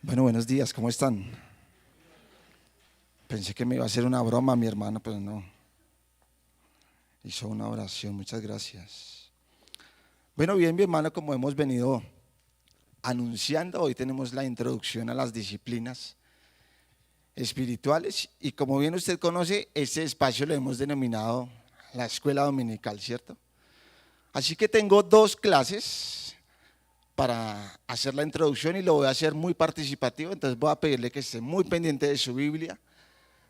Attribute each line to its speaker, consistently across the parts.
Speaker 1: Bueno, buenos días, ¿cómo están? Pensé que me iba a hacer una broma mi hermano, pero no. Hizo una oración, muchas gracias. Bueno, bien, mi hermano, como hemos venido anunciando, hoy tenemos la introducción a las disciplinas espirituales y como bien usted conoce, este espacio lo hemos denominado la escuela dominical, ¿cierto? Así que tengo dos clases para hacer la introducción y lo voy a hacer muy participativo, entonces voy a pedirle que esté muy pendiente de su Biblia.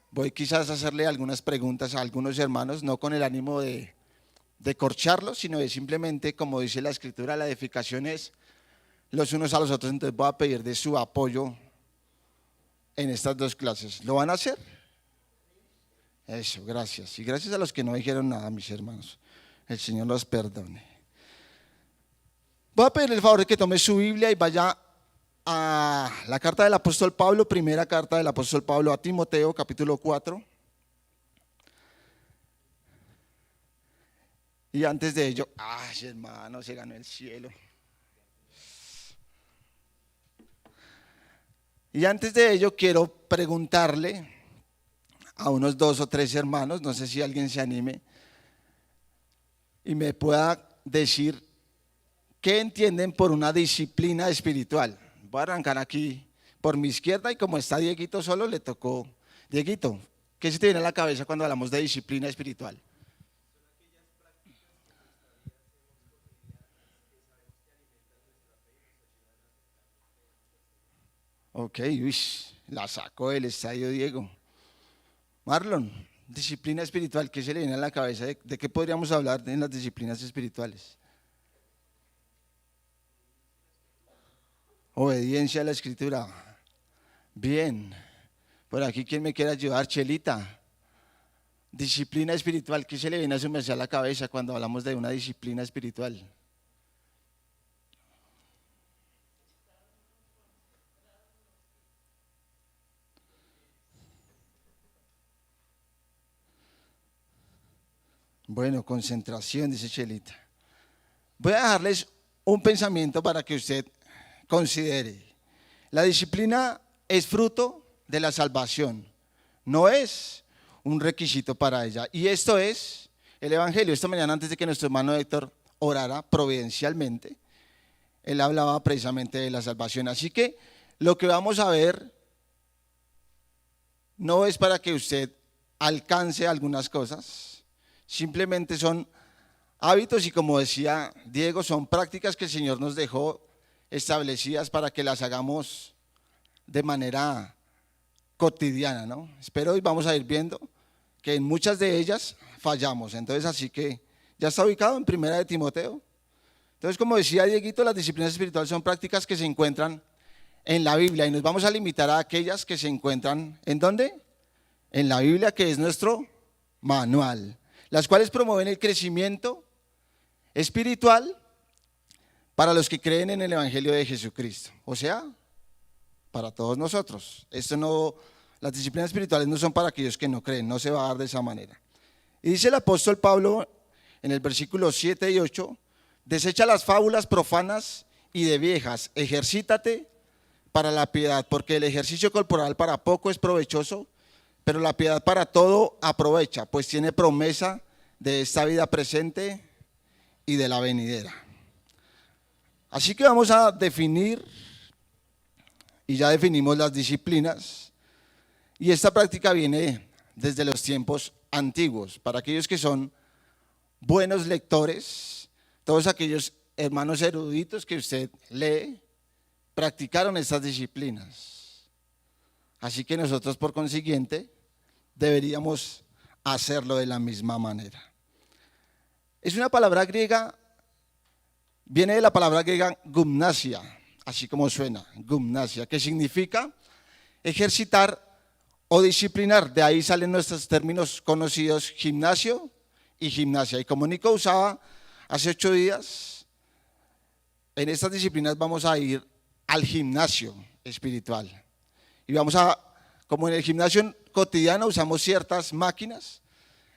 Speaker 1: Voy quizás a hacerle algunas preguntas a algunos hermanos, no con el ánimo de corcharlos, sino de simplemente, como dice la escritura, la edificación es los unos a los otros. Entonces voy a pedir de su apoyo en estas dos clases. ¿Lo van a hacer? Eso, gracias. Y gracias a los que no dijeron nada, mis hermanos. El Señor los perdone. Voy a pedirle el favor de que tome su Biblia y vaya a la carta del apóstol Pablo, primera carta del apóstol Pablo a Timoteo, capítulo 4. Y antes de ello, ay hermano, se ganó el cielo. Y antes de ello quiero preguntarle a unos dos o tres hermanos, no sé si alguien se anime y me pueda decir qué entienden por una disciplina espiritual. Voy a arrancar aquí por mi izquierda y como está Dieguito solo, le tocó. Dieguito, ¿qué se te viene a la cabeza cuando hablamos de disciplina espiritual? Ok, uy, la sacó del estadio Diego. Marlon, disciplina espiritual, ¿qué se le viene a la cabeza? ¿De qué podríamos hablar en las disciplinas espirituales? Obediencia a la escritura. Bien. Por aquí, ¿quién me quiere ayudar? Chelita. Disciplina espiritual, ¿qué se le viene a su merced a la cabeza cuando hablamos de una disciplina espiritual? Bueno, concentración, dice Chelita. Voy a dejarles un pensamiento para que usted considere. La disciplina es fruto de la salvación, no es un requisito para ella. Y esto es el Evangelio. Esta mañana, antes de que nuestro hermano Héctor orara providencialmente, él hablaba precisamente de la salvación. Así que lo que vamos a ver no es para que usted alcance algunas cosas, simplemente son hábitos y como decía Diego, son prácticas que el Señor nos dejó establecidas para que las hagamos de manera cotidiana, ¿no? Espero hoy vamos a ir viendo que en muchas de ellas fallamos. Entonces, así que ya está ubicado en Primera de Timoteo. Entonces, como decía Dieguito, las disciplinas espirituales son prácticas que se encuentran en la Biblia y nos vamos a limitar a aquellas que se encuentran ¿en dónde? En la Biblia, que es nuestro manual, las cuales promueven el crecimiento espiritual para los que creen en el Evangelio de Jesucristo, o sea, para todos nosotros. Esto no, las disciplinas espirituales no son para aquellos que no creen, no se va a dar de esa manera. Y dice el apóstol Pablo en el versículo 7 y 8, desecha las fábulas profanas y de viejas, ejercítate para la piedad, porque el ejercicio corporal para poco es provechoso, pero la piedad para todo aprovecha, pues tiene promesa de esta vida presente y de la venidera. Así que vamos a definir, y ya definimos las disciplinas, y esta práctica viene desde los tiempos antiguos. Para aquellos que son buenos lectores, todos aquellos hermanos eruditos que usted lee, practicaron estas disciplinas. Así que nosotros, por consiguiente, deberíamos hacerlo de la misma manera. Es una palabra griega, viene de la palabra griega gymnasia, así como suena, gimnasia, que significa ejercitar o disciplinar. De ahí salen nuestros términos conocidos, gimnasio y gimnasia. Y como Nico usaba hace 8 días, en estas disciplinas vamos a ir al gimnasio espiritual. Y vamos a, como en el gimnasio cotidiano usamos ciertas máquinas,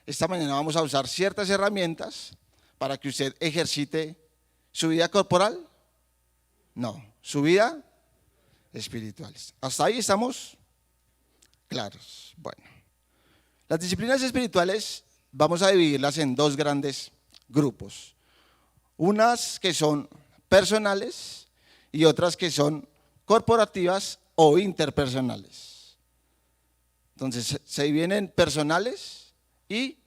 Speaker 1: esta mañana vamos a usar ciertas herramientas para que usted ejercite su vida corporal. No, su vida espirituales. ¿Hasta ahí estamos claros? Bueno, las disciplinas espirituales vamos a dividirlas en dos grandes grupos. Unas que son personales y otras que son corporativas o interpersonales. Entonces se dividen en personales y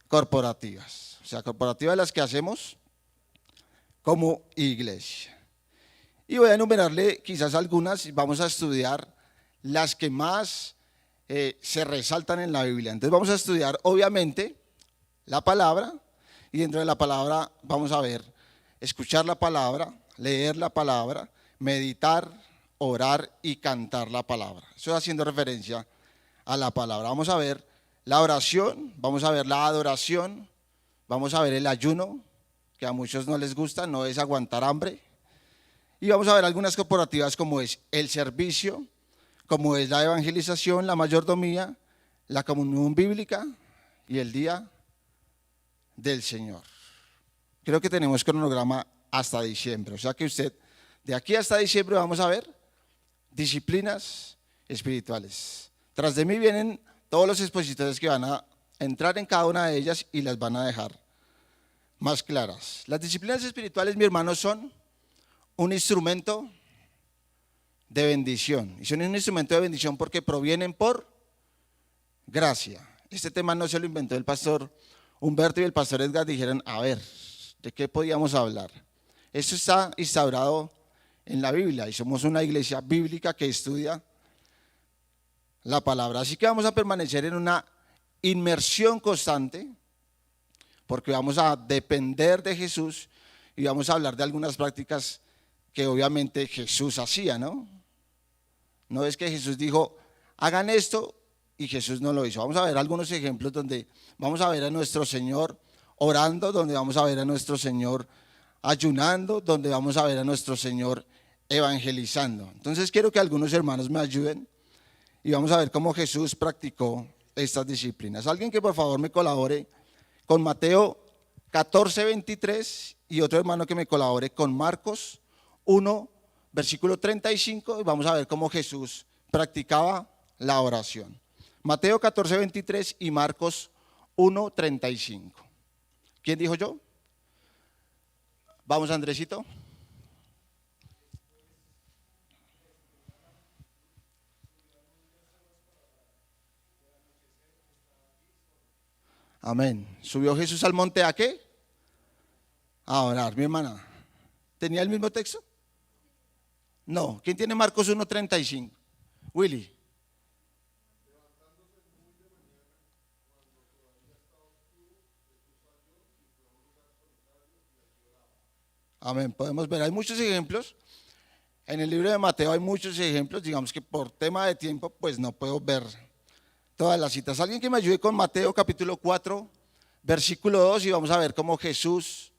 Speaker 1: corporativas. O sea, corporativas las que hacemos como iglesia. Y voy a enumerarle quizás algunas y vamos a estudiar las que más se resaltan en la Biblia. Entonces vamos a estudiar obviamente la palabra y dentro de la palabra vamos a ver, escuchar la palabra, leer la palabra, meditar, orar y cantar la palabra. Eso haciendo referencia a la palabra. Vamos a ver la oración, vamos a ver la adoración, vamos a ver el ayuno, que a muchos no les gusta, no es aguantar hambre. Y vamos a ver algunas corporativas como es el servicio, como es la evangelización, la mayordomía, la comunión bíblica y el día del Señor. Creo que tenemos cronograma hasta diciembre, o sea que usted, de aquí hasta diciembre vamos a ver disciplinas espirituales. Tras de mí vienen todos los expositores que van a entrar en cada una de ellas y las van a dejar más claras. Las disciplinas espirituales, mi hermano, son un instrumento de bendición. Y son un instrumento de bendición porque provienen por gracia. Este tema no se lo inventó el pastor Humberto y el pastor Edgar. Dijeron, a ver, ¿de qué podíamos hablar? Esto está instaurado en la Biblia y somos una iglesia bíblica que estudia la palabra. Así que vamos a permanecer en una inmersión constante porque vamos a depender de Jesús y vamos a hablar de algunas prácticas que obviamente Jesús hacía, ¿no? No es que Jesús dijo, hagan esto y Jesús no lo hizo. Vamos a ver algunos ejemplos donde vamos a ver a nuestro Señor orando, donde vamos a ver a nuestro Señor ayunando, donde vamos a ver a nuestro Señor evangelizando. Entonces quiero que algunos hermanos me ayuden y vamos a ver cómo Jesús practicó estas disciplinas. Alguien que por favor me colabore con Mateo 14:23 y otro hermano que me colabore con Marcos 1, versículo 35 y vamos a ver cómo Jesús practicaba la oración. Mateo 14:23 y Marcos 1:35. ¿Quién dijo yo? Vamos, Andresito. Amén. ¿Subió Jesús al monte a qué? A orar, mi hermana. ¿Tenía el mismo texto? No. ¿Quién tiene Marcos 1:35? Willy. Amén. Podemos ver, hay muchos ejemplos. En el libro de Mateo hay muchos ejemplos. Digamos que por tema de tiempo, pues no puedo ver todas las citas. Alguien que me ayude con Mateo capítulo 4, versículo 2 y vamos a ver cómo Jesús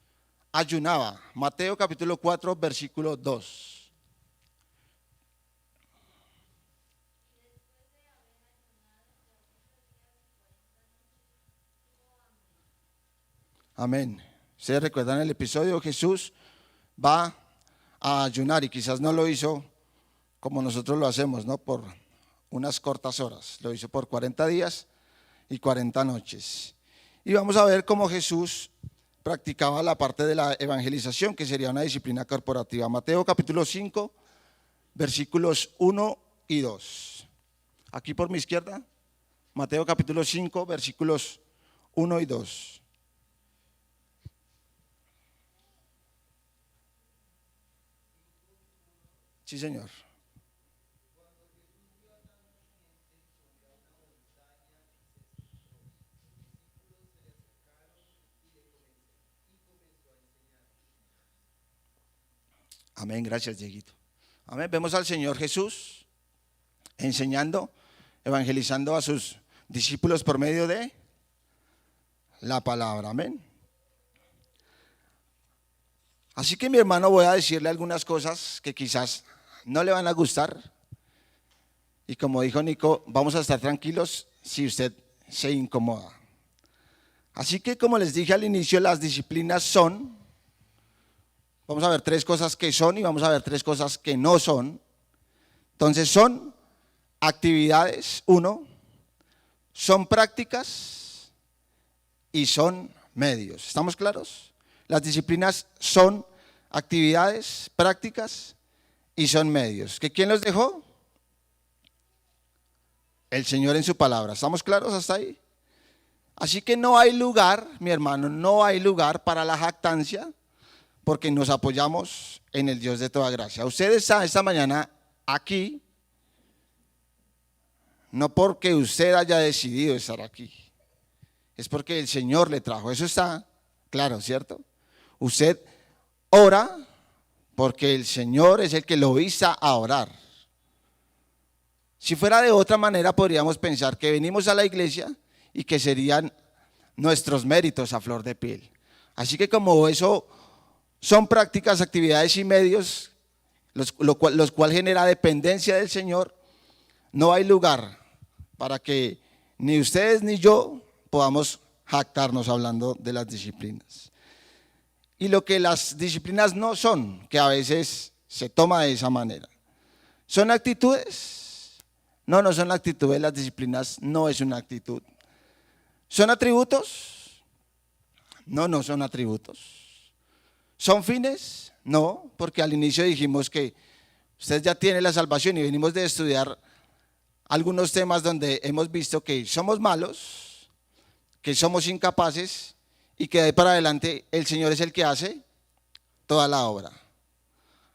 Speaker 1: ayunaba. Mateo capítulo 4, versículo 2. Amén. Ustedes recuerdan el episodio, Jesús va a ayunar y quizás no lo hizo como nosotros lo hacemos, ¿no? Por unas cortas horas. Lo hizo por 40 días y 40 noches. Y vamos a ver cómo Jesús practicaba la parte de la evangelización, que sería una disciplina corporativa. Mateo capítulo 5, versículos 1 y 2. Aquí por mi izquierda, Mateo capítulo 5, versículos 1 y 2. Sí, señor. Amén, gracias, Dieguito. Amén, vemos al Señor Jesús enseñando, evangelizando a sus discípulos por medio de la palabra. Amén. Así que mi hermano, voy a decirle algunas cosas que quizás no le van a gustar. Y como dijo Nico, vamos a estar tranquilos si usted se incomoda. Así que como les dije al inicio, las disciplinas son, vamos a ver tres cosas que son y vamos a ver tres cosas que no son. Entonces son actividades, uno, son prácticas y son medios. ¿Estamos claros? Las disciplinas son actividades, prácticas y son medios. ¿Que quién los dejó? El Señor en su palabra. ¿Estamos claros hasta ahí? Así que no hay lugar, mi hermano, no hay lugar para la jactancia, porque nos apoyamos en el Dios de toda gracia. Usted está esta mañana aquí, no porque usted haya decidido estar aquí, es porque el Señor le trajo. Eso está claro, ¿cierto? Usted ora porque el Señor es el que lo insta a orar. Si fuera de otra manera, podríamos pensar que venimos a la iglesia y que serían nuestros méritos a flor de piel. Así que como eso son prácticas, actividades y medios, los cual genera dependencia del Señor, no hay lugar para que ni ustedes ni yo podamos jactarnos hablando de las disciplinas. Y lo que las disciplinas no son, que a veces se toma de esa manera, ¿son actitudes? No, no son actitudes, las disciplinas no es una actitud. ¿Son atributos? No, no son atributos. ¿Son fines? No, porque al inicio dijimos que usted ya tiene la salvación y venimos de estudiar algunos temas donde hemos visto que somos malos, que somos incapaces y que de ahí para adelante el Señor es el que hace toda la obra.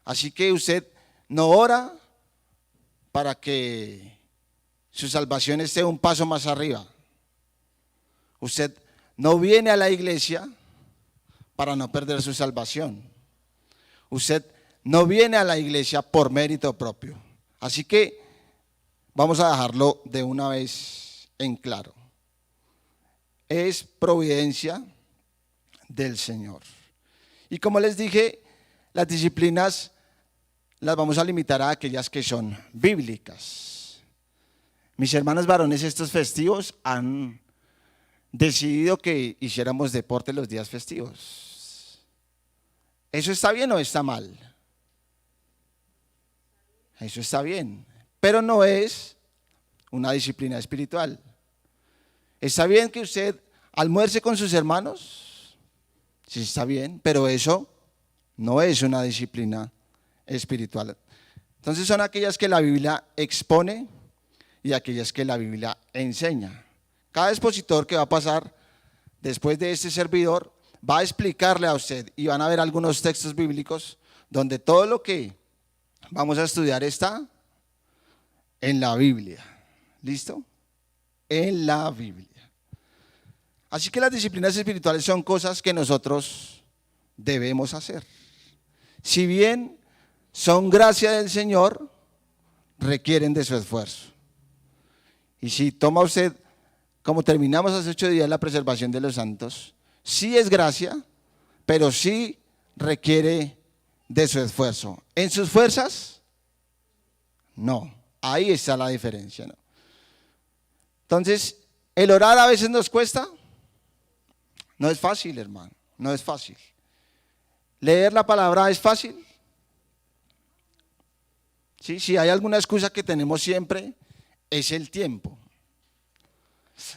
Speaker 1: Así que usted no ora para que su salvación esté un paso más arriba. Usted no viene a la iglesia para no perder su salvación. Usted no viene a la iglesia por mérito propio. Así que vamos a dejarlo de una vez en claro. Es providencia del Señor. Y como les dije, las disciplinas las vamos a limitar a aquellas que son bíblicas. Mis hermanos varones, estos festivos han decidido que hiciéramos deporte los días festivos. ¿Eso está bien o está mal? Eso está bien, pero no es una disciplina espiritual. ¿Está bien que usted almuerce con sus hermanos? Sí, está bien, pero eso no es una disciplina espiritual. Entonces son aquellas que la Biblia expone y aquellas que la Biblia enseña. Cada expositor que va a pasar después de este servidor va a explicarle a usted y van a ver algunos textos bíblicos donde todo lo que vamos a estudiar está en la Biblia. ¿Listo? En la Biblia. Así que las disciplinas espirituales son cosas que nosotros debemos hacer. Si bien son gracia del Señor, requieren de su esfuerzo. Y si toma usted, como terminamos hace 8 días, la preservación de los santos, sí es gracia, pero sí requiere de su esfuerzo. ¿En sus fuerzas? No, ahí está la diferencia, ¿no? Entonces, el orar a veces nos cuesta. No es fácil, hermano, no es fácil. Leer la palabra es fácil. Sí, si hay alguna excusa que tenemos siempre, es el tiempo.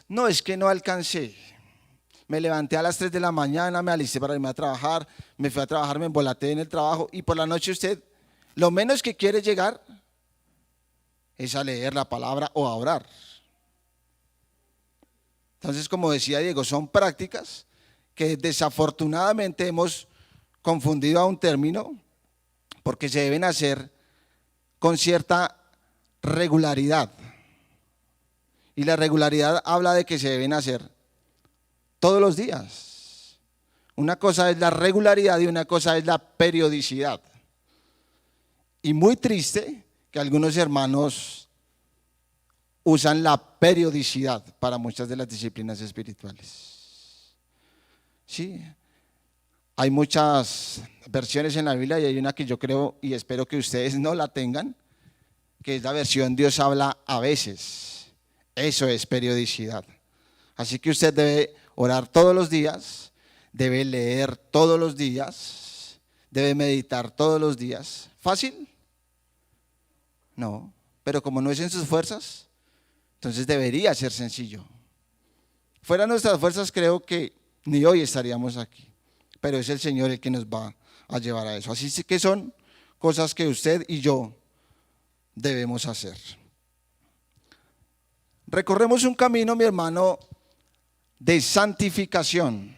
Speaker 1: No, es que no alcancé. Me levanté a las 3 de la mañana, me alisté para irme a trabajar, me fui a trabajar, me embolaté en el trabajo y por la noche usted, lo menos que quiere llegar es a leer la palabra o a orar. Entonces, como decía Diego, son prácticas que desafortunadamente hemos confundido a un término porque se deben hacer con cierta regularidad. Y la regularidad habla de que se deben hacer todos los días. Una cosa es la regularidad y una cosa es la periodicidad. Y muy triste que algunos hermanos usan la periodicidad para muchas de las disciplinas espirituales. Sí, hay muchas versiones en la Biblia y hay una que yo creo y espero que ustedes no la tengan, que es la versión Dios habla a veces. Eso es periodicidad. Así que usted debe orar todos los días, debe leer todos los días, debe meditar todos los días. ¿Fácil? No, pero como no es en sus fuerzas, entonces debería ser sencillo. Fuera nuestras fuerzas, creo que ni hoy estaríamos aquí, pero es el Señor el que nos va a llevar a eso. Así que son cosas que usted y yo debemos hacer. Recorremos un camino, mi hermano, de santificación,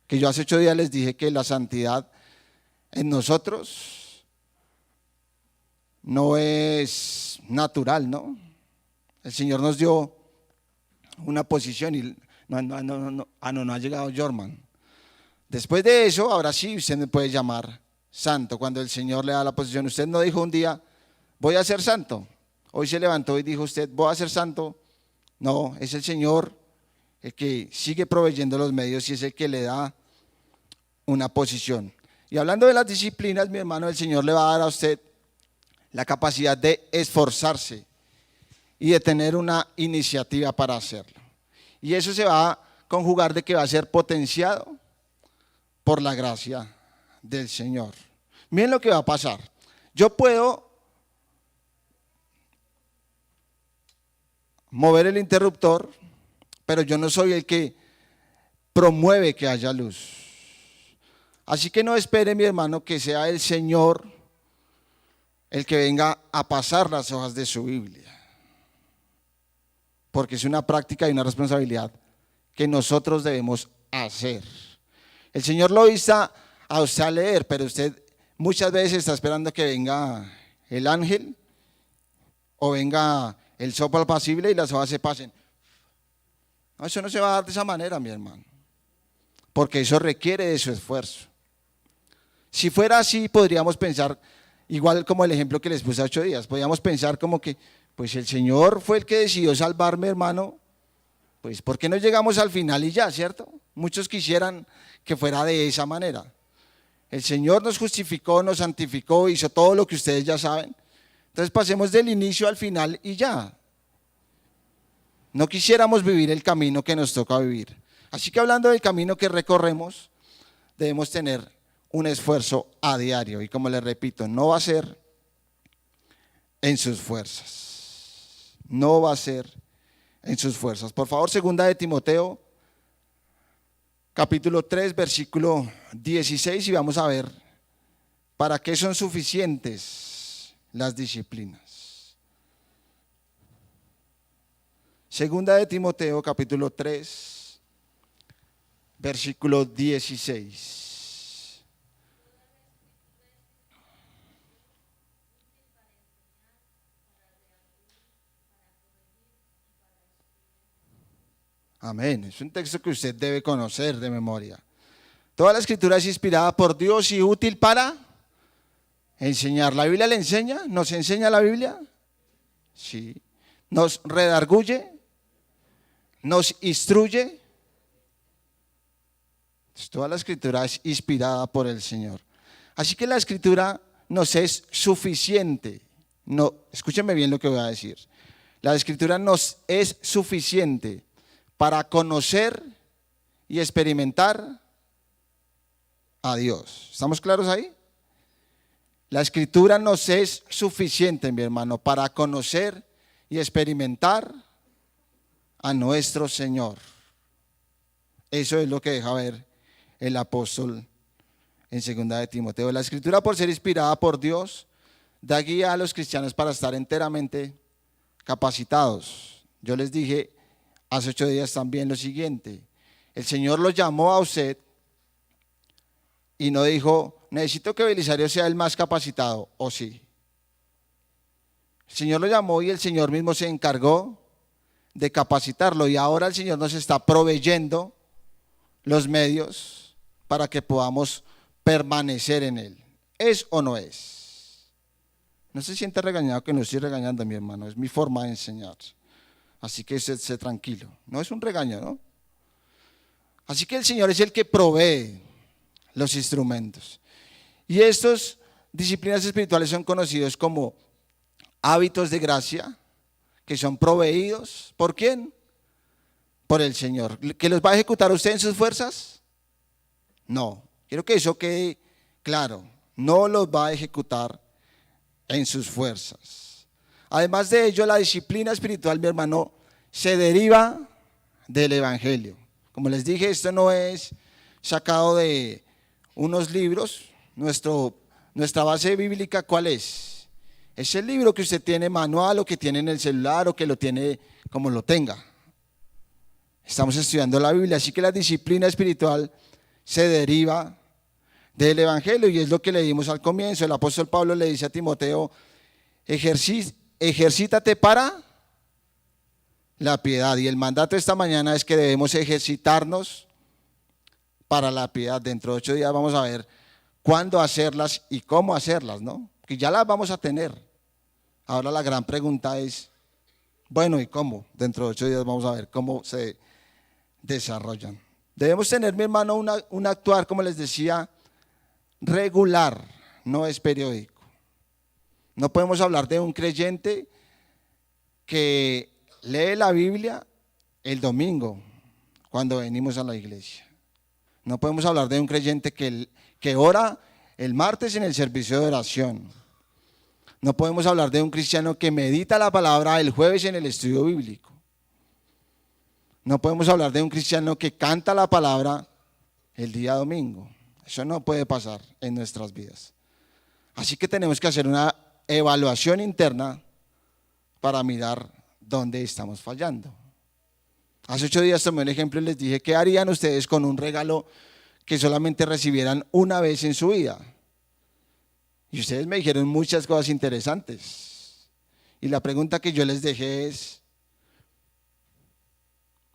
Speaker 1: que yo hace 8 días les dije que la santidad en nosotros no es natural, ¿no? El Señor nos dio una posición y no ha llegado Jorman. Después de eso, ahora sí usted me puede llamar santo. Cuando el Señor le da la posición, usted no dijo un día, voy a ser santo. Hoy se levantó y dijo usted, voy a ser santo. No, es el Señor el que sigue proveyendo los medios y es el que le da una posición. Y hablando de las disciplinas, mi hermano, el Señor le va a dar a usted la capacidad de esforzarse y de tener una iniciativa para hacerlo. Y eso se va a conjugar de que va a ser potenciado por la gracia del Señor. Miren lo que va a pasar. Yo puedo mover el interruptor, pero yo no soy el que promueve que haya luz. Así que no espere, mi hermano, que sea el Señor el que venga a pasar las hojas de su Biblia, porque es una práctica y una responsabilidad que nosotros debemos hacer. El Señor lo insta a usted a leer, pero usted muchas veces está esperando que venga el ángel o venga el soplo apacible y las hojas se pasen. No, eso no se va a dar de esa manera, mi hermano, porque eso requiere de su esfuerzo. Si fuera así, podríamos pensar, igual como el ejemplo que les puse hace 8 días, podríamos pensar como que, pues el Señor fue el que decidió salvarme, hermano, pues ¿por qué no llegamos al final y ya, cierto? Muchos quisieran que fuera de esa manera. El Señor nos justificó, nos santificó, hizo todo lo que ustedes ya saben. Entonces pasemos del inicio al final y ya. No quisiéramos vivir el camino que nos toca vivir. Así que hablando del camino que recorremos, debemos tener un esfuerzo a diario. Y como les repito, no va a ser en sus fuerzas. No va a ser en sus fuerzas. Por favor, 2 de Timoteo, capítulo 3, versículo 16, y vamos a ver para qué son suficientes las disciplinas. 2 de Timoteo, capítulo 3, versículo 16. Amén. Es un texto que usted debe conocer de memoria. Toda la escritura es inspirada por Dios y útil para enseñar. ¿La Biblia le enseña? ¿Nos enseña la Biblia? Sí. ¿Nos redarguye? ¿Nos instruye? Toda la escritura es inspirada por el Señor. Así que la escritura nos es suficiente. No, escúchenme bien lo que voy a decir. La escritura nos es suficiente para conocer y experimentar a Dios. ¿Estamos claros ahí? La escritura nos es suficiente, mi hermano, para conocer y experimentar a nuestro Señor. Eso es lo que deja ver el apóstol en 2 de Timoteo. La escritura, por ser inspirada por Dios, da guía a los cristianos para estar enteramente capacitados. Yo les dije hace 8 días también lo siguiente: el Señor lo llamó a usted y no dijo, necesito que Belisario sea el más capacitado, ¿o sí? El Señor lo llamó y el Señor mismo se encargó de capacitarlo, y ahora el Señor nos está proveyendo los medios para que podamos permanecer en Él. ¿Es o no es? No se siente regañado, que no estoy regañando, mi hermano, es mi forma de enseñar. Así que esté tranquilo, no es un regaño, ¿no? Así que el Señor es el que provee los instrumentos. Y estas disciplinas espirituales son conocidos como hábitos de gracia, que son proveídos, ¿por quién? Por el Señor. ¿Que los va a ejecutar usted en sus fuerzas? No, quiero que eso quede claro, no los va a ejecutar en sus fuerzas. Además de ello, la disciplina espiritual, mi hermano, se deriva del Evangelio. Como les dije, esto no es sacado de unos libros. Nuestra base bíblica, ¿cuál es? Es el libro que usted tiene manual o que tiene en el celular o que lo tiene como lo tenga. Estamos estudiando la Biblia, así que la disciplina espiritual se deriva del Evangelio y es lo que leímos al comienzo. El apóstol Pablo le dice a Timoteo, ejercítate para la piedad. Y el mandato esta mañana es que debemos ejercitarnos para la piedad. Dentro de 8 días vamos a ver cuándo hacerlas y cómo hacerlas, ¿no? Que ya las vamos a tener. Ahora la gran pregunta es, bueno, ¿y cómo? Dentro de 8 días vamos a ver cómo se desarrollan. Debemos tener, mi hermano, un actuar, como les decía, regular, no es periódico. No podemos hablar de un creyente que lee la Biblia el domingo cuando venimos a la iglesia. No podemos hablar de un creyente que ora el martes en el servicio de oración. No podemos hablar de un cristiano que medita la palabra el jueves en el estudio bíblico. No podemos hablar de un cristiano que canta la palabra el día domingo. Eso no puede pasar en nuestras vidas. Así que tenemos que hacer una evaluación interna para mirar dónde estamos fallando. Hace 8 días tomé un ejemplo y les dije, ¿qué harían ustedes con un regalo que solamente recibieran una vez en su vida? Y ustedes me dijeron muchas cosas interesantes. Y la pregunta que yo les dejé es,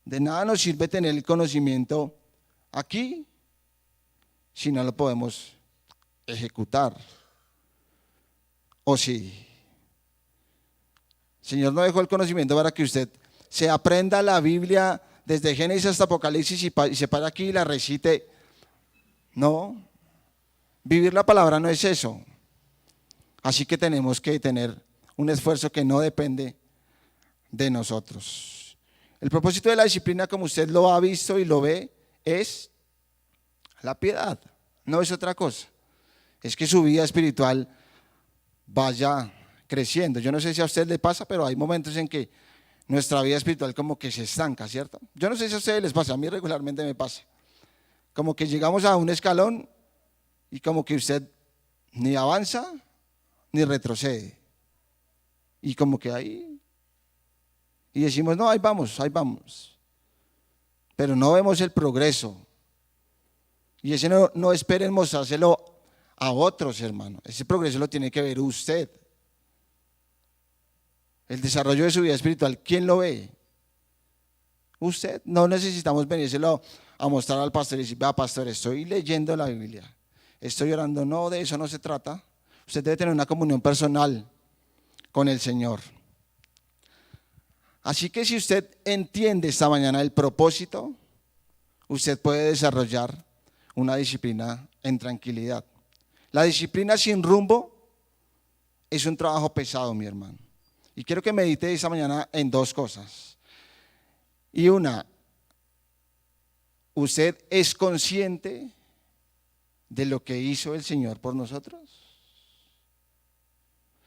Speaker 1: de nada nos sirve tener el conocimiento aquí si no lo podemos ejecutar. ¿O sí? El Señor no dejó el conocimiento para que usted se aprenda la Biblia desde Génesis hasta Apocalipsis y se pare aquí y la recite. No, vivir la palabra no es eso. Así que tenemos que tener un esfuerzo que no depende de nosotros. El propósito de la disciplina, como usted lo ha visto y lo ve, es la piedad, no es otra cosa. Es que su vida espiritual vaya creciendo. Yo no sé si a usted le pasa, pero hay momentos en que nuestra vida espiritual como que se estanca, ¿cierto? Yo no sé si a ustedes les pasa, a mí regularmente me pasa. Como que llegamos a un escalón y como que usted ni avanza ni retrocede. Y como que ahí, y decimos, no, ahí vamos. Pero no vemos el progreso. Y ese no esperen mostrárselo a otros, hermano. Ese progreso lo tiene que ver usted. El desarrollo de su vida espiritual, ¿quién lo ve? Usted. No necesitamos venírselo a mostrar al pastor y decir, vea pastor, estoy leyendo la Biblia, estoy orando. No, de eso no se trata. Usted debe tener una comunión personal con el Señor. Así que si usted entiende esta mañana el propósito, usted puede desarrollar una disciplina en tranquilidad. La disciplina sin rumbo es un trabajo pesado, mi hermano. Y quiero que medite esta mañana en 2 cosas. Y una, ¿usted es consciente de lo que hizo el Señor por nosotros?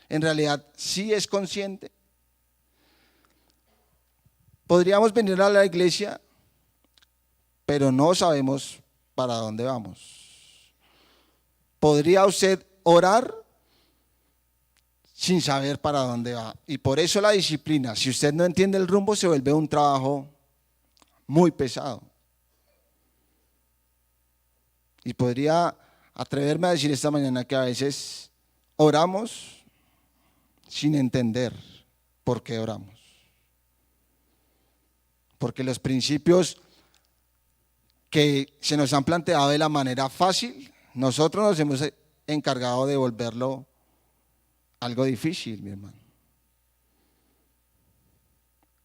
Speaker 1: En realidad, ¿sí es consciente? Podríamos venir a la iglesia, pero no sabemos para dónde vamos. ¿Podría usted orar sin saber para dónde va? Y por eso la disciplina, si usted no entiende el rumbo, se vuelve un trabajo muy pesado. Y podría atreverme a decir esta mañana que a veces oramos sin entender por qué oramos. Porque los principios que se nos han planteado de la manera fácil, nosotros nos hemos encargado de volverlo algo difícil, mi hermano.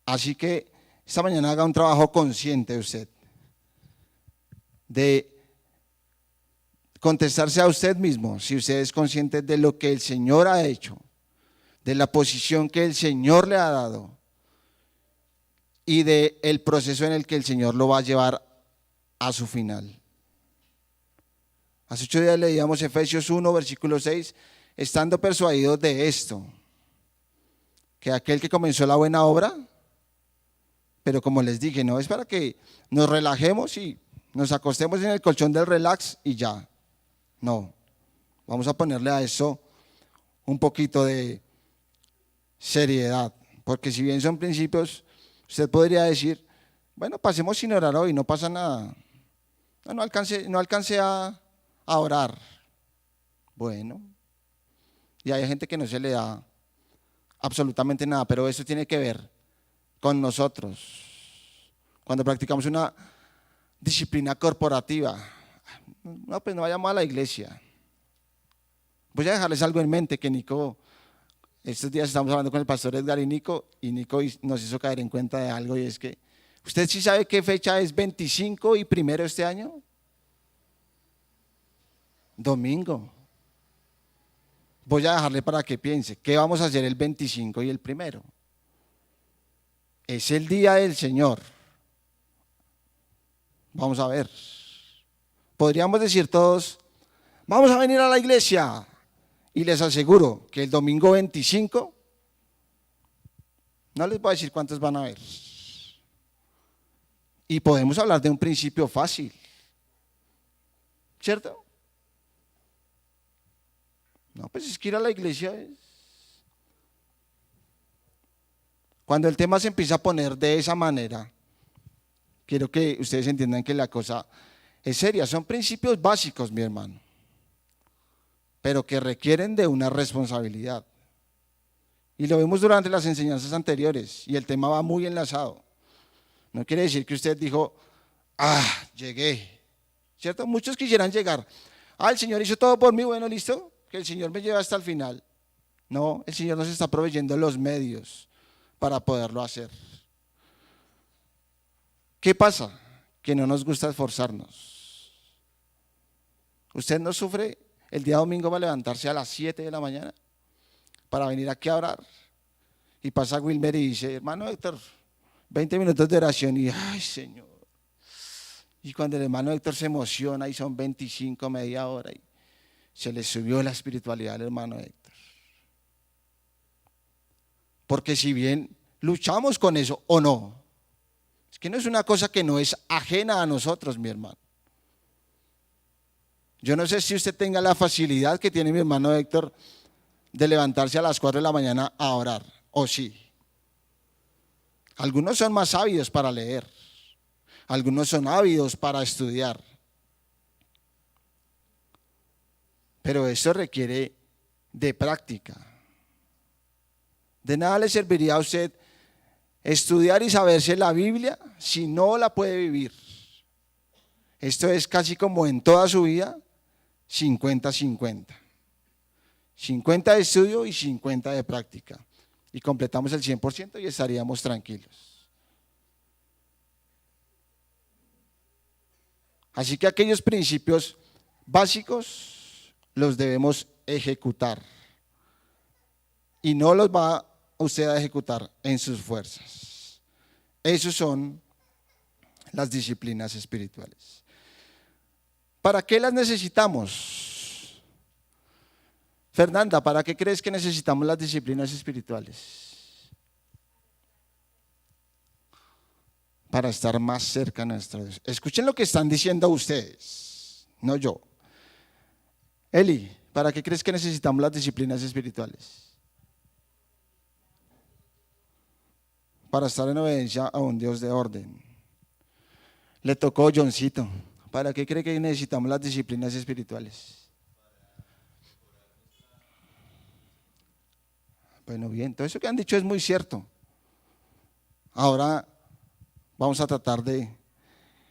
Speaker 1: Así que esta mañana haga un trabajo consciente usted de contestarse a usted mismo, si usted es consciente de lo que el Señor ha hecho, de la posición que el Señor le ha dado y del proceso en el que el Señor lo va a llevar a su final. Hace 8 días leíamos Efesios 1, versículo 6, estando persuadidos de esto, que aquel que comenzó la buena obra, pero como les dije, no es para que nos relajemos y nos acostemos en el colchón del relax y ya. No, vamos a ponerle a eso un poquito de seriedad, porque si bien son principios, usted podría decir, bueno, pasemos sin orar hoy, no pasa nada. No alcancé a orar. Bueno, y hay gente que no se le da absolutamente nada, pero eso tiene que ver con nosotros. Cuando practicamos una disciplina corporativa, no, pues no vayamos a la iglesia. Voy a dejarles algo en mente que Nico, estos días estamos hablando con el pastor Edgar y Nico nos hizo caer en cuenta de algo, y es que, ¿usted sí sabe qué fecha es 25 y primero este año? Domingo. Voy a dejarle para que piense, ¿qué vamos a hacer el 25 y el primero? Es el día del Señor. Vamos a ver. Podríamos decir todos, vamos a venir a la iglesia. Y les aseguro que el domingo 25, no les voy a decir cuántos van a ver. Y podemos hablar de un principio fácil, ¿cierto? No, pues es que ir a la iglesia es... Cuando el tema se empieza a poner de esa manera, quiero que ustedes entiendan que la cosa es seria. Son principios básicos, mi hermano, pero que requieren de una responsabilidad. Y lo vimos durante las enseñanzas anteriores, y el tema va muy enlazado. No quiere decir que usted dijo, llegué, ¿cierto? Muchos quisieran llegar, el Señor hizo todo por mí, bueno, listo, que el Señor me lleve hasta el final. No, el Señor nos está proveyendo los medios para poderlo hacer. ¿Qué pasa? Que no nos gusta esforzarnos. Usted no sufre el día domingo va a levantarse a las 7 de la mañana para venir aquí a orar. Y pasa Wilmer y dice, hermano Héctor, 20 minutos de oración y ay Señor. Y cuando el hermano Héctor se emociona y son 25, media hora y se le subió la espiritualidad al hermano Héctor. Porque si bien luchamos con eso o no, es que no es una cosa que no es ajena a nosotros, mi hermano. Yo no sé si usted tenga la facilidad que tiene mi hermano Héctor de levantarse a las 4 de la mañana a orar, o sí. Algunos son más ávidos para leer, algunos son ávidos para estudiar. Pero eso requiere de práctica. De nada le serviría a usted estudiar y saberse la Biblia si no la puede vivir. Esto es casi como en toda su vida, 50-50. 50 de estudio y 50 de práctica. Y completamos el 100% y estaríamos tranquilos. Así que aquellos principios básicos los debemos ejecutar. Y no los va usted a ejecutar en sus fuerzas. Esos son las disciplinas espirituales. ¿Para qué las necesitamos? Fernanda, ¿para qué crees que necesitamos las disciplinas espirituales? Para estar más cerca de nuestro Dios. Escuchen lo que están diciendo ustedes, no yo. Eli, ¿para qué crees que necesitamos las disciplinas espirituales? Para estar en obediencia a un Dios de orden. Le tocó Johncito. ¿Para qué cree que necesitamos las disciplinas espirituales? Bueno, bien, todo eso que han dicho es muy cierto. Ahora vamos a tratar de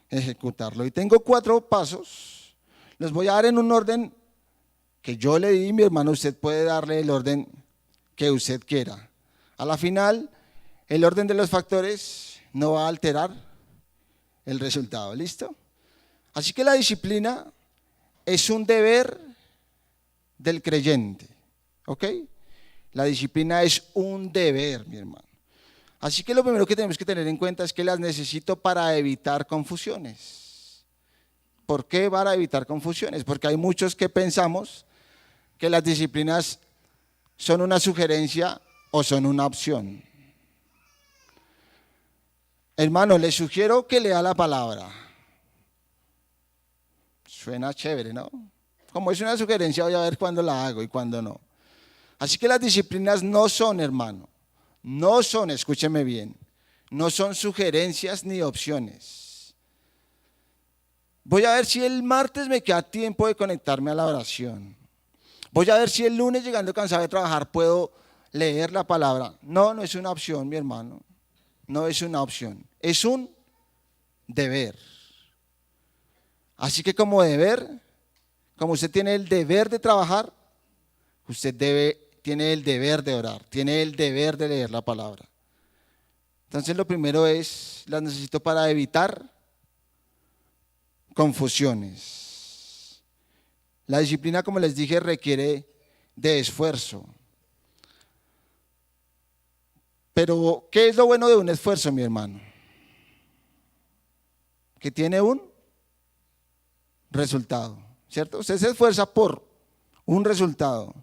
Speaker 1: ejecutarlo. Y tengo 4 pasos. Los voy a dar en un orden que yo le di, mi hermano. Usted puede darle el orden que usted quiera. A la final, el orden de los factores no va a alterar el resultado. ¿Listo? Así que la disciplina es un deber del creyente, ¿ok? La disciplina es un deber, mi hermano. Así que lo primero que tenemos que tener en cuenta es que las necesito para evitar confusiones. ¿Por qué para evitar confusiones? Porque hay muchos que pensamos que las disciplinas son una sugerencia o son una opción. Hermano, les sugiero que lea la palabra. Suena chévere, ¿no? Como es una sugerencia, voy a ver cuándo la hago y cuándo no. Así que las disciplinas no son, hermano, no son, escúcheme bien, no son sugerencias ni opciones. Voy a ver si el martes me queda tiempo de conectarme a la oración. Voy a ver si el lunes, llegando cansado de trabajar, puedo leer la palabra. No, no es una opción, mi hermano. No es una opción, es un deber. Así que como deber, como usted tiene el deber de trabajar, usted tiene el deber de orar, tiene el deber de leer la palabra. Entonces lo primero es, las necesito para evitar confusiones. La disciplina, como les dije, requiere de esfuerzo. Pero, ¿qué es lo bueno de un esfuerzo, mi hermano? Que tiene un resultado, ¿cierto? Usted se esfuerza por un resultado.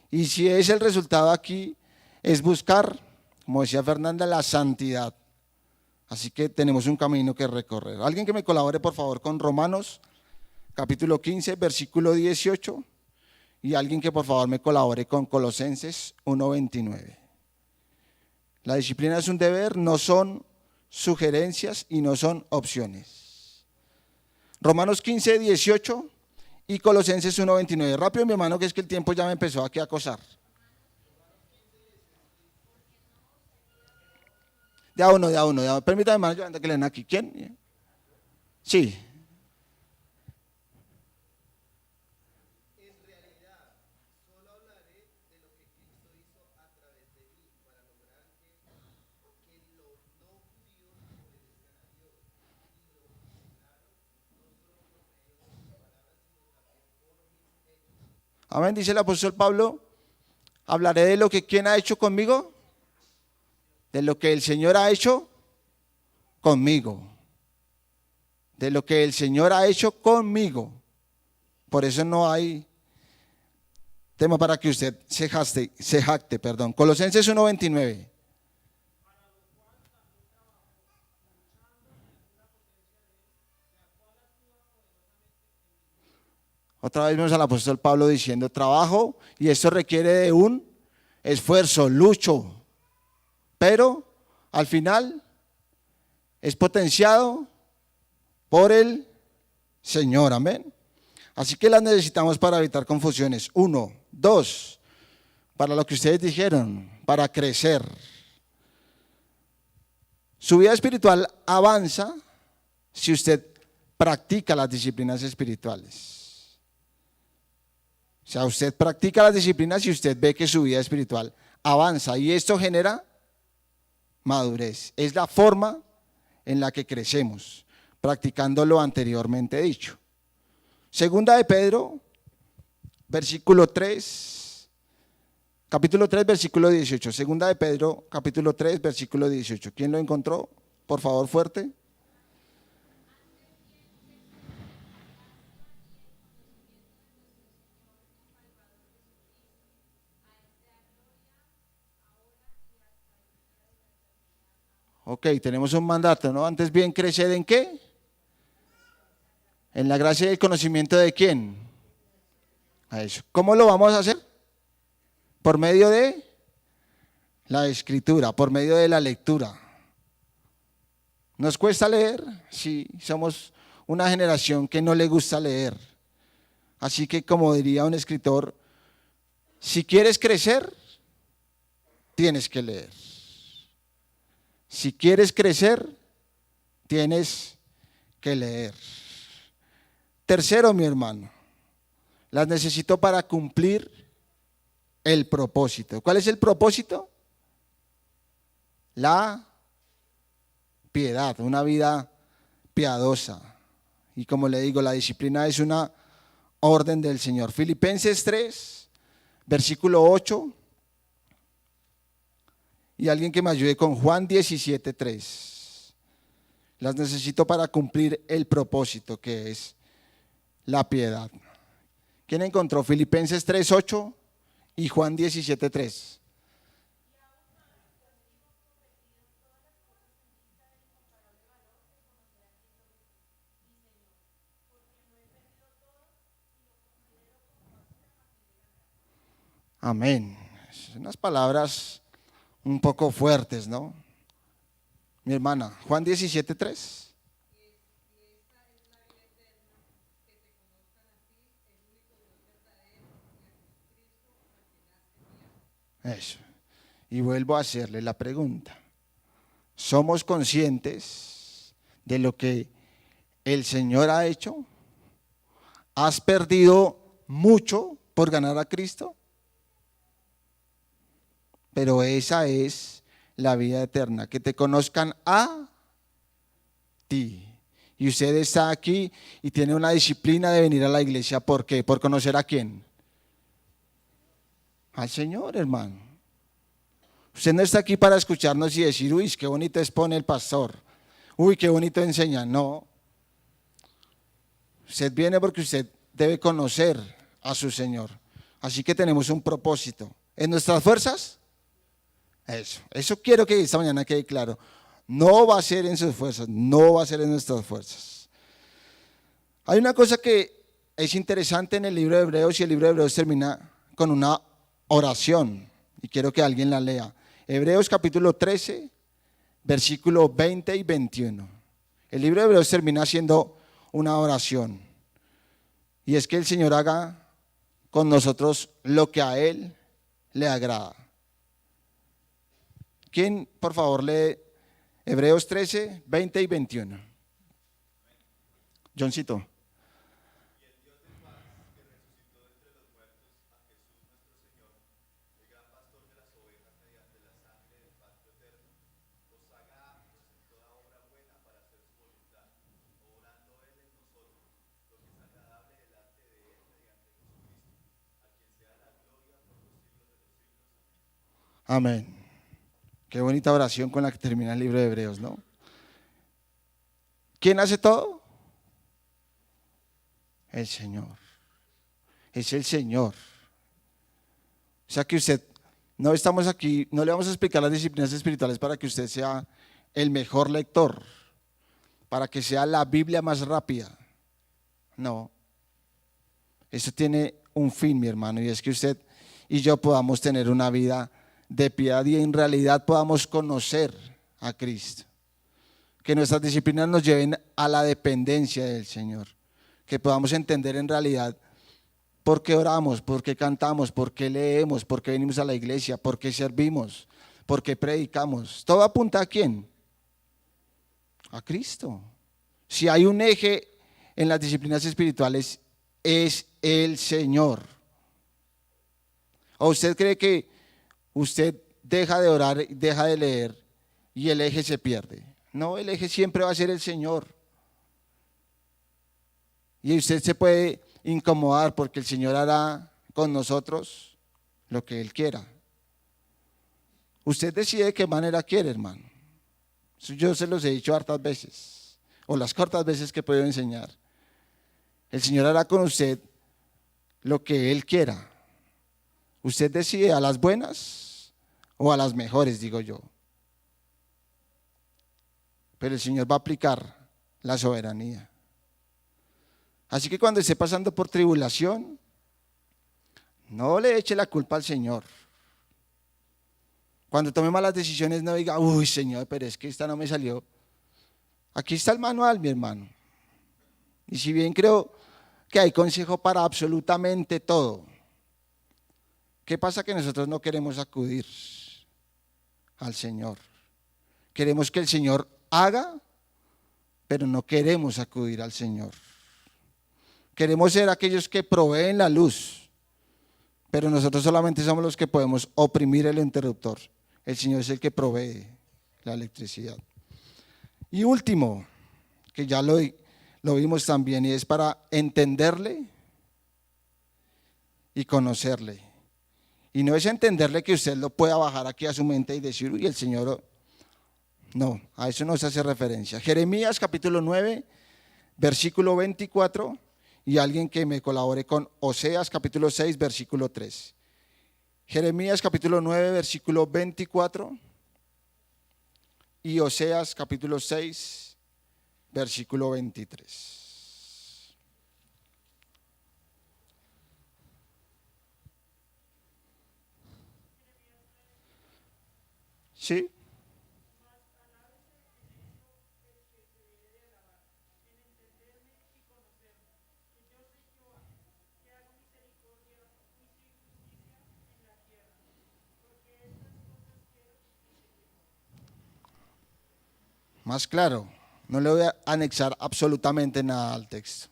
Speaker 1: Y si es el resultado aquí, es buscar, como decía Fernanda, la santidad. Así que tenemos un camino que recorrer. Alguien que me colabore, por favor, con Romanos, capítulo 15, versículo 18. Y alguien que, por favor, me colabore con Colosenses 1:29. La disciplina es un deber, no son sugerencias y no son opciones. Romanos 15, 18 y Colosenses 1:29. Rápido, mi hermano, que es que el tiempo ya me empezó aquí a acosar. De a uno. Permítame, hermano, yo ando que leen aquí. ¿Quién? Sí. Amén, dice el apóstol Pablo, hablaré de lo que ¿quién ha hecho conmigo? De lo que el Señor ha hecho conmigo. De lo que el Señor ha hecho conmigo. Por eso no hay tema para que usted se jacte. Colosenses 1:29. Otra vez vemos al apóstol Pablo diciendo trabajo y esto requiere de un esfuerzo, lucho, pero al final es potenciado por el Señor, amén. Así que las necesitamos para evitar confusiones. 1, 2, para lo que ustedes dijeron, para crecer. Su vida espiritual avanza si usted practica las disciplinas espirituales. O sea, usted practica las disciplinas y usted ve que su vida espiritual avanza y esto genera madurez. Es la forma en la que crecemos, practicando lo anteriormente dicho. Segunda de Pedro, versículo 3, capítulo 3, versículo 18. Segunda de Pedro, capítulo 3, versículo 18. ¿Quién lo encontró? Por favor, fuerte. Ok, tenemos un mandato, ¿no? Antes bien, crecer ¿en qué? En la gracia y el conocimiento de quién. A eso. ¿Cómo lo vamos a hacer? Por medio de la escritura, por medio de la lectura. ¿Nos cuesta leer? Sí, somos una generación que no le gusta leer. Así que, como diría un escritor, si quieres crecer, tienes que leer. Si quieres crecer, tienes que leer. Tercero, mi hermano, las necesito para cumplir el propósito. ¿Cuál es el propósito? La piedad, una vida piadosa. Y como le digo, la disciplina es una orden del Señor. Filipenses 3, versículo 8. Y alguien que me ayude con Juan 17:3. Las necesito para cumplir el propósito que es la piedad. ¿Quién encontró Filipenses 3:8 y Juan 17:3? Amén. Son unas palabras un poco fuertes, ¿no? Mi hermana, Juan 17:3. Eso. Y vuelvo a hacerle la pregunta. ¿Somos conscientes de lo que el Señor ha hecho? ¿Has perdido mucho por ganar a Cristo? Pero esa es la vida eterna, que te conozcan a ti. Y usted está aquí y tiene una disciplina de venir a la iglesia. ¿Por qué? ¿Por conocer a quién? Al Señor, hermano. Usted no está aquí para escucharnos y decir, uy, qué bonito expone el pastor. Uy, qué bonito enseña. No. Usted viene porque usted debe conocer a su Señor. Así que tenemos un propósito. ¿En nuestras fuerzas? Eso quiero que esta mañana quede claro. No va a ser en sus fuerzas, no va a ser en nuestras fuerzas. Hay una cosa que es interesante en el libro de Hebreos, y el libro de Hebreos termina con una oración, y quiero que alguien la lea. Hebreos capítulo 13, versículo 20 y 21. El libro de Hebreos termina siendo una oración, y es que el Señor haga con nosotros lo que a Él le agrada. ¿Quién, por favor, lee Hebreos 13, 20 y 21? Johncito. Amén. Qué bonita oración con la que termina el libro de Hebreos, ¿no? ¿Quién hace todo? El Señor. Es el Señor. O sea que usted, no estamos aquí, no le vamos a explicar las disciplinas espirituales para que usted sea el mejor lector, para que sea la Biblia más rápida. No. Eso tiene un fin, mi hermano, y es que usted y yo podamos tener una vida de piedad y en realidad podamos conocer a Cristo. Que nuestras disciplinas nos lleven a la dependencia del Señor. Que podamos entender en realidad por qué oramos, por qué cantamos, por qué leemos, por qué venimos a la iglesia, por qué servimos, por qué predicamos. Todo apunta ¿a quién? A Cristo. Si hay un eje en las disciplinas espirituales, es el Señor. ¿O usted cree que usted deja de orar, deja de leer y el eje se pierde? No, el eje siempre va a ser el Señor. Y usted se puede incomodar porque el Señor hará con nosotros lo que Él quiera. Usted decide de qué manera quiere, hermano. Yo se los he dicho hartas veces, o las cortas veces que he podido enseñar. El Señor hará con usted lo que Él quiera. Usted decide a las buenas o a las mejores, digo yo. Pero el Señor va a aplicar la soberanía. Así que cuando esté pasando por tribulación, no le eche la culpa al Señor. Cuando tome malas decisiones, no diga, uy, Señor, pero es que esta no me salió. Aquí está el manual, mi hermano. Y si bien creo que hay consejo para absolutamente todo, ¿qué pasa? Que nosotros no queremos acudir al Señor. Queremos que el Señor haga, pero no queremos acudir al Señor. Queremos ser aquellos que proveen la luz, pero nosotros solamente somos los que podemos oprimir el interruptor. El Señor es el que provee la electricidad. Y último, que ya lo vimos también, y es para entenderle y conocerle. Y no es entenderle que usted lo pueda bajar aquí a su mente y decir, uy, el Señor, no, a eso no se hace referencia. Jeremías capítulo 9, versículo 24, y alguien que me colabore con Oseas capítulo 6, versículo 3. Jeremías capítulo 9, versículo 24, y Oseas capítulo 6, versículo 23. ¿Sí? Más claro, no le voy a anexar absolutamente nada al texto.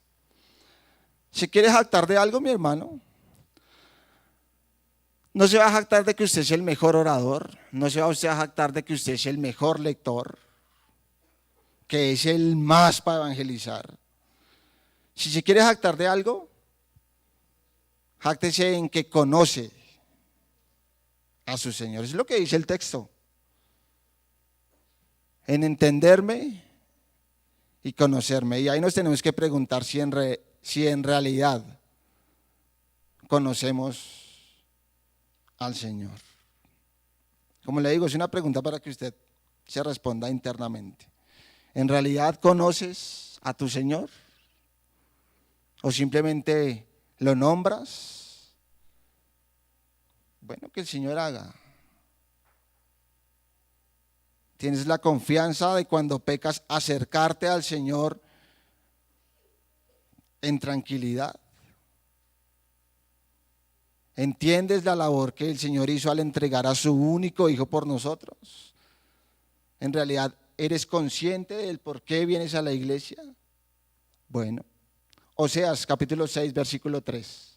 Speaker 1: Si quiere jactar de algo, mi hermano, no se va a jactar de que usted es el mejor orador, no se va usted a jactar de que usted es el mejor lector, que es el más para evangelizar. Si se quiere jactar de algo, jáctese en que conoce a su Señor. Es lo que dice el texto. En entenderme y conocerme. Y ahí nos tenemos que preguntar si en realidad conocemos al Señor. Como le digo, es una pregunta para que usted se responda internamente. ¿En realidad conoces a tu Señor? ¿O simplemente lo nombras? Bueno, que el Señor haga. Tienes la confianza de cuando pecas acercarte al Señor en tranquilidad. ¿Entiendes la labor que el Señor hizo al entregar a su único Hijo por nosotros? ¿En realidad eres consciente del por qué vienes a la iglesia? Bueno, Oseas capítulo 6, versículo 3.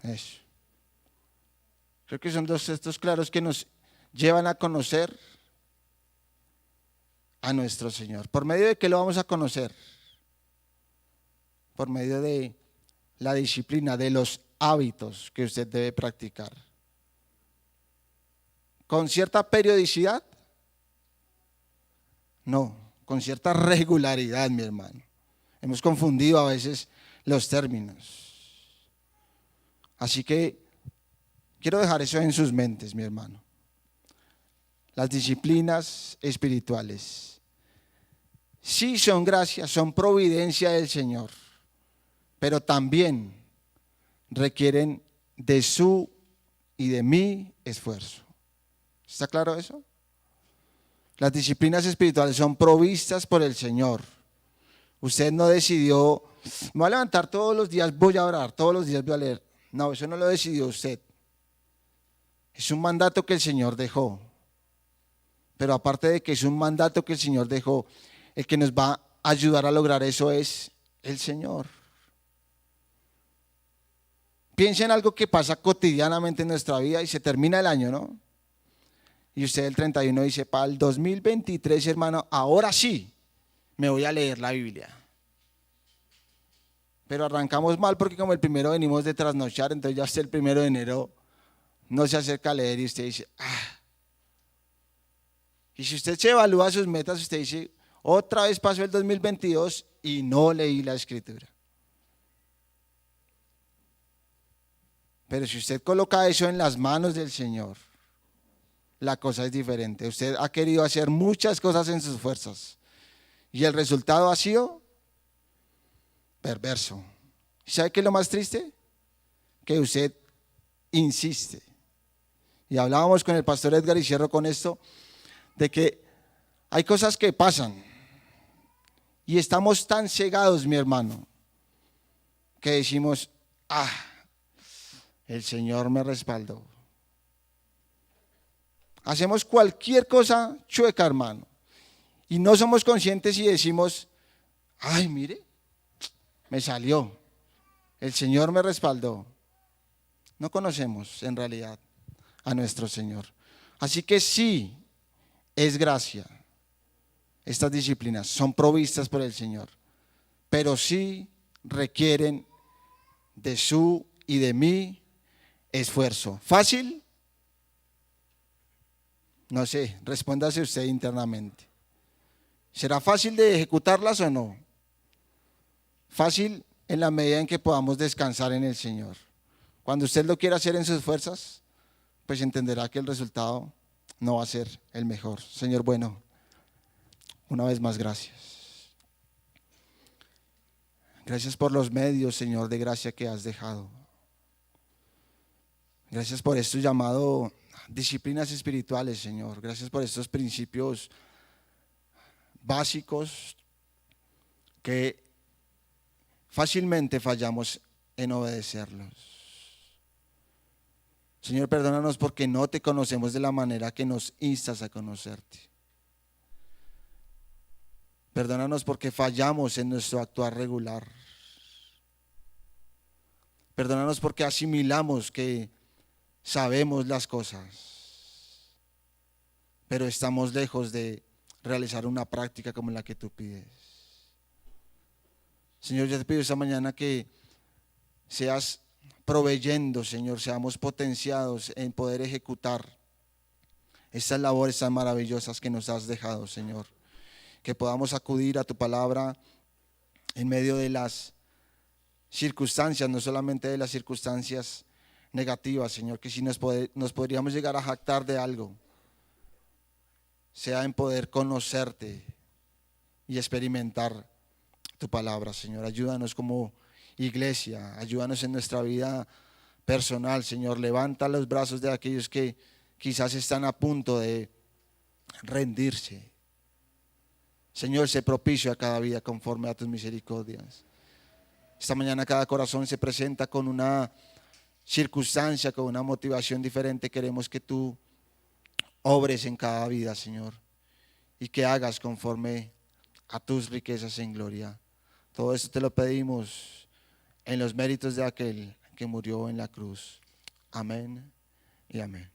Speaker 1: Eso. Creo que son dos textos claros que nos llevan a conocer a nuestro Señor. ¿Por medio de qué lo vamos a conocer? Por medio de la disciplina, de los hábitos que usted debe practicar. ¿Con cierta periodicidad? No, con cierta regularidad, mi hermano. Hemos confundido a veces los términos. Así que quiero dejar eso en sus mentes, mi hermano. Las disciplinas espirituales sí son gracia, son providencia del Señor, pero también requieren de su y de mi esfuerzo. ¿Está claro eso? Las disciplinas espirituales son provistas por el Señor. Usted no decidió, me voy a levantar todos los días, voy a orar, todos los días voy a leer. No, eso no lo decidió usted. Es un mandato que el Señor dejó. Pero aparte de que es un mandato que el Señor dejó, el que nos va a ayudar a lograr eso es el Señor. Piensa en algo que pasa cotidianamente en nuestra vida y se termina el año, ¿no? Y usted el 31 dice, para el 2023, hermano, ahora sí me voy a leer la Biblia. Pero arrancamos mal porque como el primero venimos de trasnochar, entonces ya hasta el 1 de enero no se acerca a leer y usted dice, ah. Y si usted se evalúa sus metas, usted dice, otra vez pasó el 2022 y no leí la Escritura. Pero si usted coloca eso en las manos del Señor, la cosa es diferente. Usted ha querido hacer muchas cosas en sus fuerzas y el resultado ha sido perverso. ¿Sabe qué es lo más triste? Que usted insiste. Y hablábamos con el pastor Edgar y cierro con esto, de que hay cosas que pasan y estamos tan cegados, mi hermano, que decimos, el Señor me respaldó. Hacemos cualquier cosa chueca, hermano, y no somos conscientes y decimos, ay, mire, me salió, el Señor me respaldó. No conocemos en realidad a nuestro Señor. Así que sí, es gracia. Estas disciplinas son provistas por el Señor, pero sí requieren de su y de mi esfuerzo. ¿Fácil? No sé, respóndase usted internamente. ¿Será fácil de ejecutarlas o no? Fácil en la medida en que podamos descansar en el Señor. Cuando usted lo quiera hacer en sus fuerzas, pues entenderá que el resultado no va a ser el mejor. Señor bueno, una vez más gracias. Gracias por los medios, Señor, de gracia que has dejado. Gracias por esto llamado disciplinas espirituales, Señor. Gracias por estos principios básicos que fácilmente fallamos en obedecerlos. Señor, perdónanos porque no te conocemos de la manera que nos instas a conocerte. Perdónanos porque fallamos en nuestro actuar regular. Perdónanos porque asimilamos que sabemos las cosas, pero estamos lejos de realizar una práctica como la que tú pides. Señor, yo te pido esta mañana que seas proveyendo, Señor, seamos potenciados en poder ejecutar estas labores tan maravillosas que nos has dejado, Señor. Que podamos acudir a tu palabra en medio de las circunstancias, no solamente de las circunstancias negativas, Señor, que si nos podríamos llegar a jactar de algo, sea en poder conocerte y experimentar tu palabra, Señor. Ayúdanos como iglesia, ayúdanos en nuestra vida personal, Señor. Levanta los brazos de aquellos que quizás están a punto de rendirse. Señor, sé propicio a cada vida conforme a tus misericordias. Esta mañana cada corazón se presenta con una circunstancia, con una motivación diferente. Queremos que tú obres en cada vida, Señor, y que hagas conforme a tus riquezas en gloria. Todo esto te lo pedimos en los méritos de aquel que murió en la cruz. Amén y amén.